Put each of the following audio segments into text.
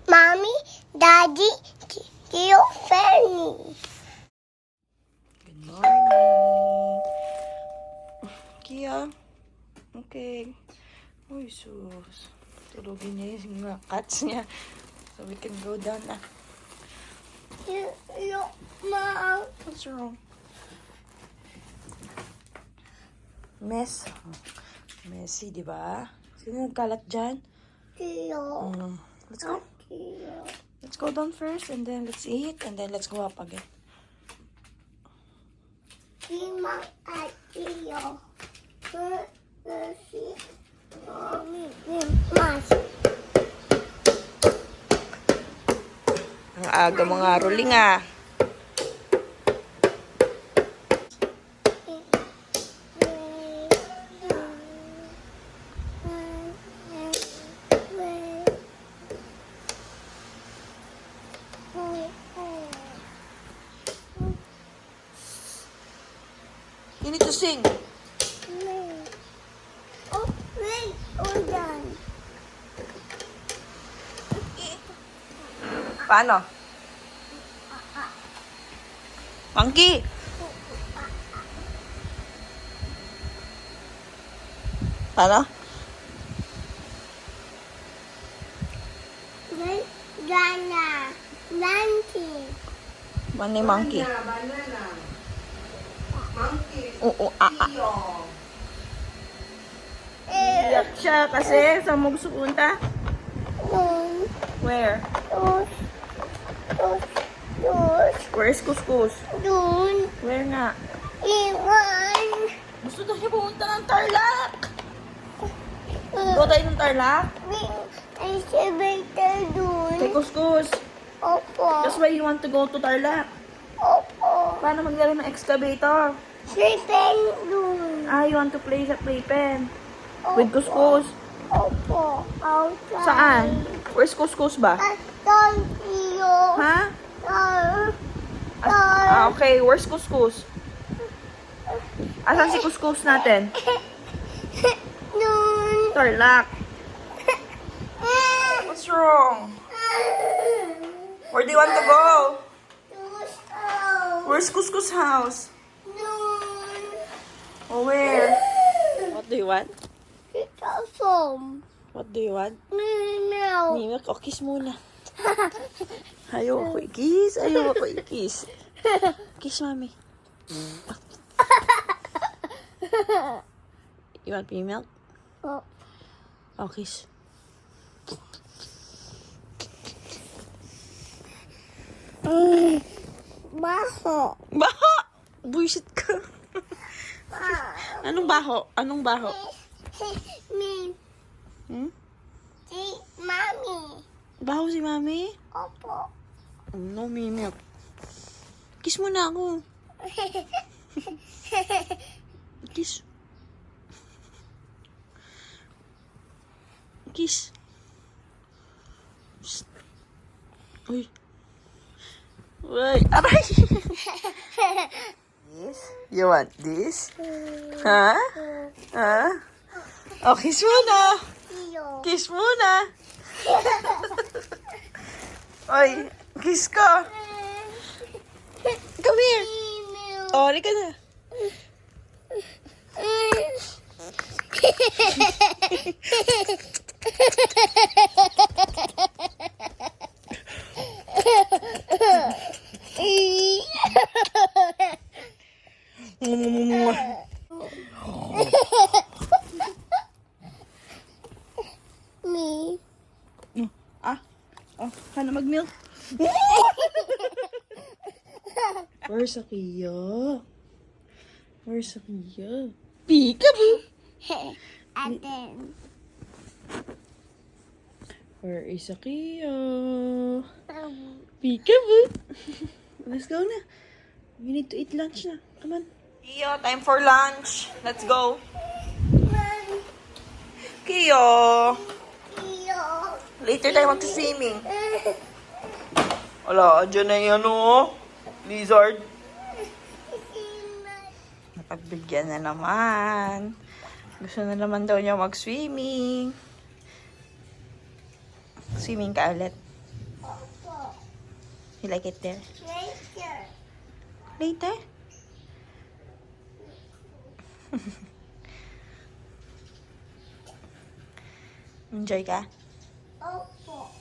Mommy, Daddy, Tio, Fanny. Good morning. Kia. Okay. Uy, sus. Tulogin niya yung mga cats niya. So we can go down na. Mom. What's wrong? Mess. Messy, di ba? Sino nagkalat dyan? Tio. Let's go. Tio. Let's go down first and then let's eat and then let's go up again. Mama at Tio. Mommy, Mas. Ang aga mga ruling ah. You need to sing. Oh, wait, hold on. Paano? Monkey! Paano? Wait, Gana. Nancy. Paano yung monkey? Banana. Monkey. Oo, Eh, Iyak siya kasi saan mo gusto punta? Dun. Where? Dos. Dos. Dos. Where is Kuskus? Dun. Where nga? Iwan. Gusto daw siya pumunta ng Tarlac! Go tayo ng Tarlac? Ay, elevator dun. Kay Kuskus. Opo. That's why you want to go to Tarlac. Opo. Paano maglaro ng excavator? Sleeping dun. Ah, you want to play sa playpen. Opo. With Kuskus. Opo. Outside. Saan? Where's Kuskus ba? Don't you? Ha? Okay. Where's Kuskus? Asan si Kuskus natin? Dun. Tarlac. What's wrong? Where do you want to go? Where's Kuskus house? Dun. Oh, where? What do you want? It's awesome. What do you want? Meow. Mimik, o kiss muna. Ayaw ako i-kiss. Ayaw ako i-kiss. Kiss, mami. You want pee milk? Oh. Oh, kiss. Baho. Baho! Buisit ka. Anong baho? Anong baho? Me. Hmm? Si Mami. Baho si mami? Opo. No, mimik. Kiss mo na ako. Kiss. Kiss. Psst. Uy. Uy. Aray. This? You want this? Ha? Ha? Oh, kiss muna. Tio. Kiss muna. Oy, kiss ka. Come here. Oh, halika na. Me. Oh, ka na mag-milk? Where's Akia? Where's Akia? Peekaboo! And then. Where is Akia? Peekaboo! Let's go na. We need to eat lunch na. Come on. Kiyo, time for lunch. Let's go. Kiyo! Tio. Later tayo mag-swimming. Wala, dyan na yung ano, lizard. Napagbigyan na naman. Gusto na naman daw niya mag-swimming. Swimming ka ulit. You like it there? Later. Later? Enjoy ka? Opo.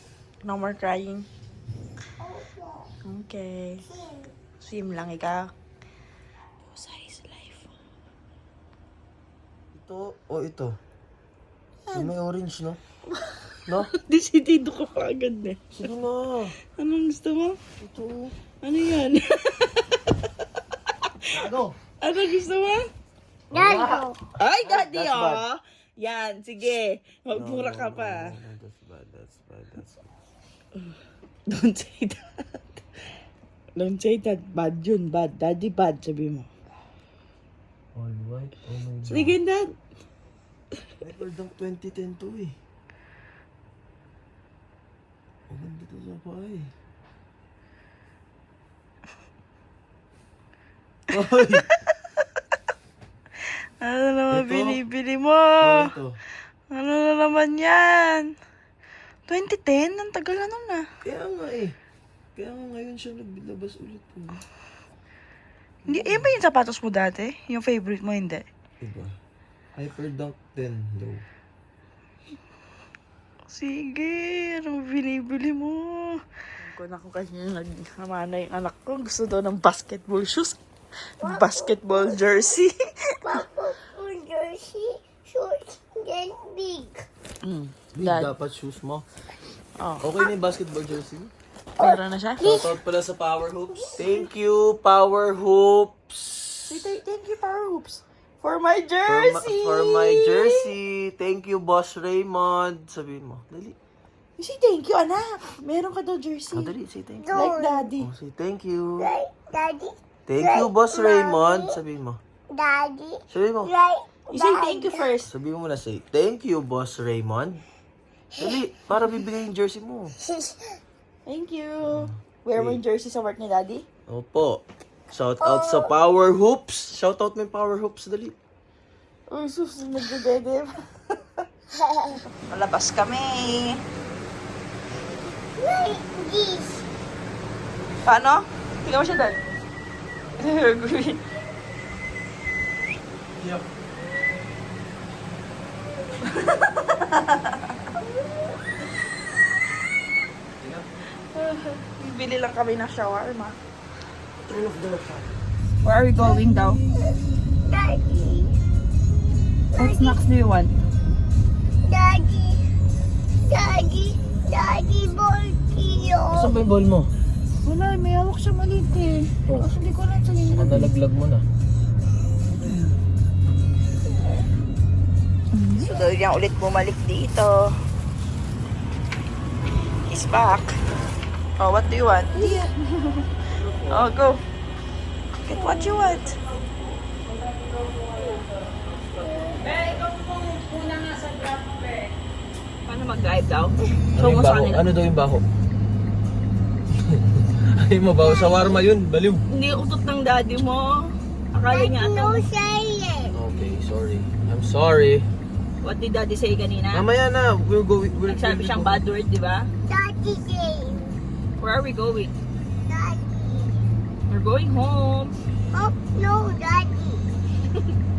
No more crying? Opo. Okay. Sim. Swim lang ikaw. Size life. Ito, ito. Yung may orange, no? No? Desidido ka pa agad eh. Sige na. Anong gusto mo? Ito. Ano yan? Ano? Ano gusto mo? Dado. Ay, daddy, That's bad. oh. Yan, sige. Magpura ka pa. No, that's bad, that's bad, that's bad. Don't say that. Don't say that. Bad yun, bad. Daddy, bad, sabi mo. All white? Oh my God. Sige, dad. Hyperdunk 2010 to eh. Maganda to sa pa eh. Ay! Ano naman Ito? binibili mo? Ito. Ano na naman yan? 2010? Ang tagal na nun ah. Kaya nga eh. Kaya nga ngayon siya naglabas ulit po. Hindi, yan ba yung sapatos mo dati? Yung favorite mo, hindi? Diba? Hyperdunk 10 low. Sige, ano binibili mo? Kung ako kasi naghamana yung anak ko, gusto daw ng basketball shoes. Basketball jersey. Papa, jersey, short, then big. Big Dad. dapat shoes mo. Oh, Okay na yung basketball jersey mo? meron na siya? Shoutout pala sa Power Hoops. Thank you, Power Hoops. Thank you, Power Hoops. For my For, jersey! for my jersey. Thank you, Boss Raymond. Sabihin mo. Dali. Say thank you, anak. Meron ka daw jersey. Oh, dali. Say thank you. Like daddy. Oh, say thank you. Right, daddy, Thank you, Boss Raymond. Sabihin mo. daddy, Sabihin mo. right, You say thank you first. Sabihin mo na say, thank you, Boss Raymond. Dali. Para bibigay yung jersey mo. Thank you. Wear mo yung jersey sa work ni daddy? Opo. Shout out sa Power Hoops. Shout out mo yung Power Hoops. Dali. Uy, sus, nagdadede. Malabas kami. like this. Paano? Tingnan mo siya, dad. Yep. Bibili lang kami ng shawarma. Turn off the fan. Where are we going daw? Daddy, What snacks do you want? daddy, daddy, daddy, ball kiyo. Saan ba yung ball mo? Wala, may hawak siya maliit eh. Oh. Kasi hindi ko lang sa nilagay. Nalaglag mo na. So, daw niya ulit bumalik dito. He's back. Oh, what do you want? Oh, go. Get what you want. Paano mag-drive daw? Show mo sa kanila. Ano daw yung baho? Ay mo baho, shawarma yun, baliw. Hindi utot ng daddy mo. Akala niya No ata. saying. Okay, sorry. I'm sorry. What did daddy say kanina? Mamaya na, we're Nagsabi siyang bad word, di ba? Daddy game. Where are we going? Daddy. We're going home. Oh, no, daddy.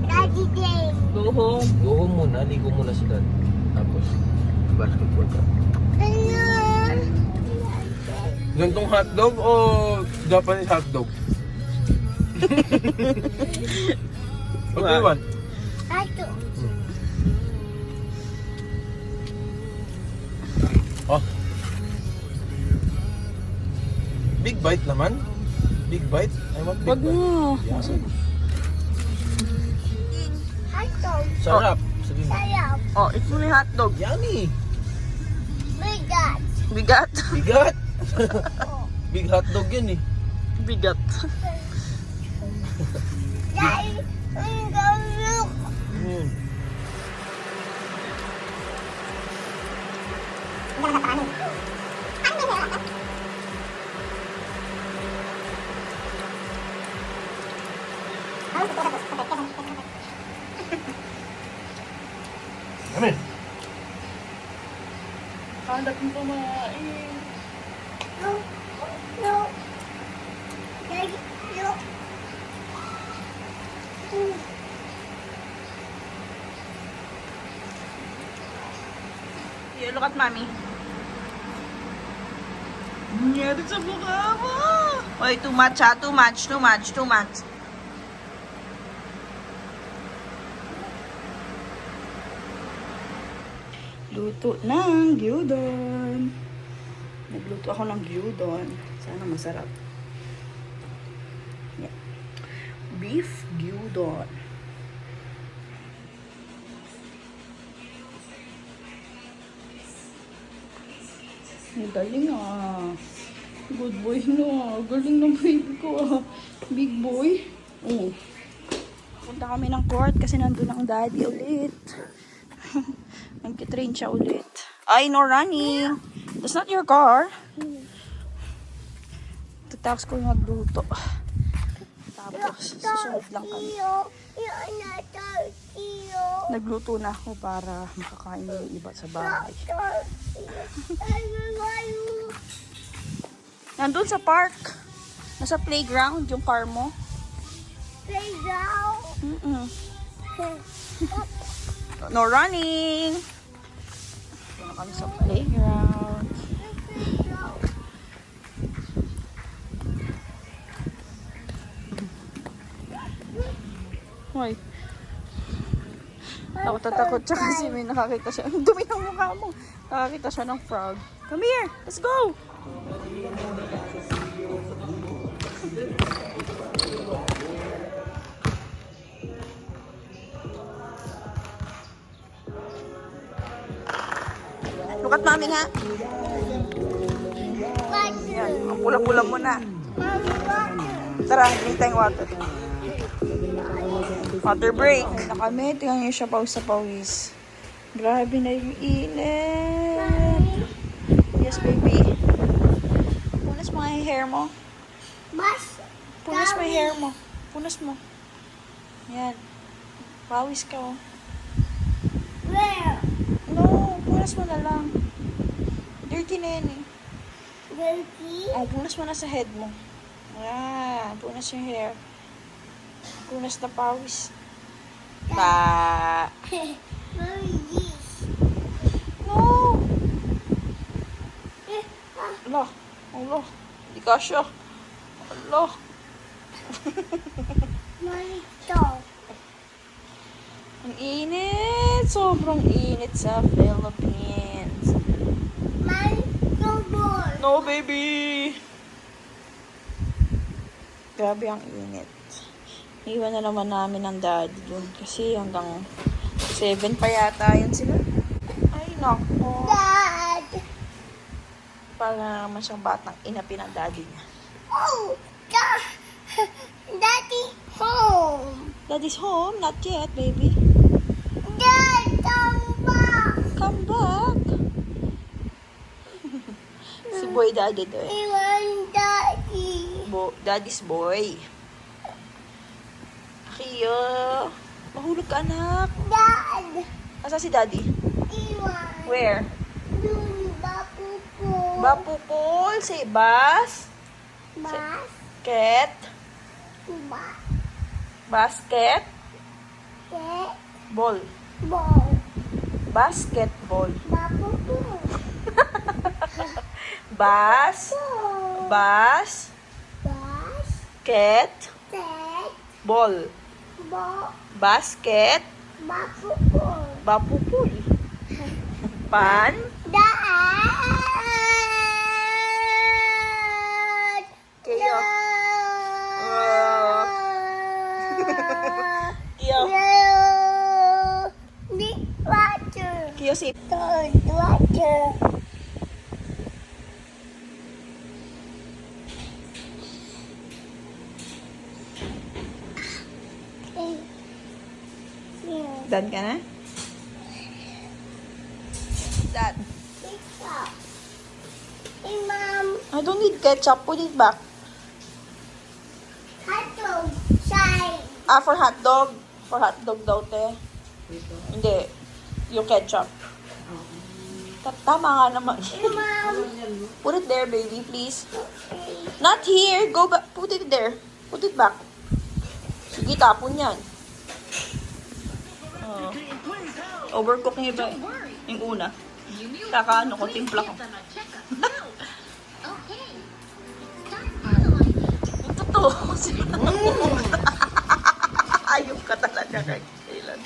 Daddy game. Go home. Go home muna, ligo muna si dad. Tapos, basketball ka. Ano? Gantong hotdog o Japanese hotdog? What do you want? Ato. Oh. Big bite naman. Big bite. I want big Wag bite. mo. Yeah. Ato. Sarap. Sabi mo. Sayap. Oh, it's only hotdog. Yummy. Bigat. Bigat. Bigat. Big hotdog yun eh. Bigat. Daddy, I'm gonna look. Yun. Amen. Hanap mo kumain. Look. Look. Daddy, look. You look at mommy. Nangyari sa mukha mo. Oy, too much ha. Too much, too much, too much. Luto ng gyudon. Nagluto ako ng gyudon. Sana masarap. Yeah. Beef gyudon. Ang galing ah. Good boy no. Galing ng baby ko ah. Big boy. Oh. Punta kami ng court kasi nandun ang daddy ulit. Nagkitrain siya ulit. Ay, no running. That's not your car. Tatapos ko yung magluto. Tapos, susunod lang kami. Nagluto na ako para makakain yung iba sa bahay. Nandun sa park. Nasa playground yung car mo. Playground. Mm-mm. No running. Ito na kami sa playground. Hoy. Takot siya kasi may nakakita siya. Ang dumi ng mukha mo. Nakakita siya ng frog. Come here. Let's go. Look at mommy ha. Yan. Ang pula-pula mo na. Tara, drink tayong water. Water break. Na kami, tingnan niyo siya pawis sa pawis. Grabe na yung init. Yes, baby. Punas mo nga yung hair mo. Punas mo yung hair mo. Punas mo. Yan. Pawis ka oh. Where? No, punas mo na lang. Dirty na yan eh. Dirty? Oh, punas mo na sa head mo. Ah, punas yung hair. Punas na pawis. Ba. Where is this? No. Ala. Ala. Di ka siya. Ala. Marito. Ang init. Sobrang init sa Philippines. Marito boy. No, baby. Grabe ang init. Iwan na naman namin ang daddy dun. Kasi hanggang 7 pa yata yun sila. Ay, nako. Dad. Para naman siyang batang inapin ang daddy niya. Oh, Daddy home. Daddy's home? Not yet, baby. Dad, come back. Come back. Si boy daddy to eh. I want Daddy. Daddy's boy. Akiyo. Mahulog ka, anak. Dad. Asa si daddy? Iwan. Where? Dun, bapupo. Bapupol. Say bas. Bas. Ket. Bas. Basket. Ket. Ball. Ball. Basketball. Bapupo. Bas. Bas. Bas. Ket. Ket. Ball. Ball. Basket. Bapupo. Bapupol. Pan. Dad. Kayo. Kiyo. Big water. Kiyo si. Third water. Done ka na? Dad. Hey, Mom. I don't need ketchup. Put it back. Hotdog. Side. For hotdog. For hotdog daw, te. Hindi. Yung ketchup. Tama nga naman. Hey, Mom. Put it there, baby, please. Not here. Go back. Put it there. Put it back. Sige, tapon yan. Overcook niya ba yung una? Kaka ano ko, timpla ko. Yung totoo. Ayok ka talaga kay Kailan.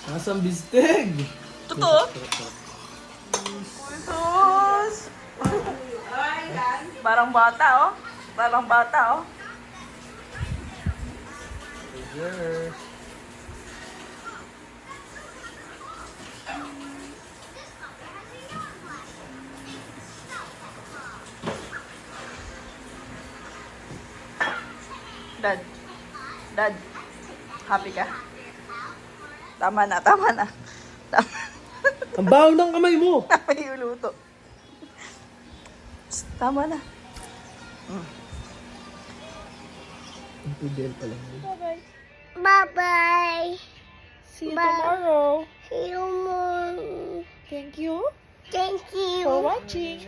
Nasaan bisteg? Totoo? Sus! Parang bata, oh. Parang bata, oh. Yes. Dad. Dad. Happy ka? Tama na, tama na. Tama. Ang baho ng kamay mo! Tama yung luto. Tama na. Ang pidel pa lang. Bye-bye. Bye-bye. See you Bye. tomorrow. See you tomorrow. Thank you Thank you. for watching.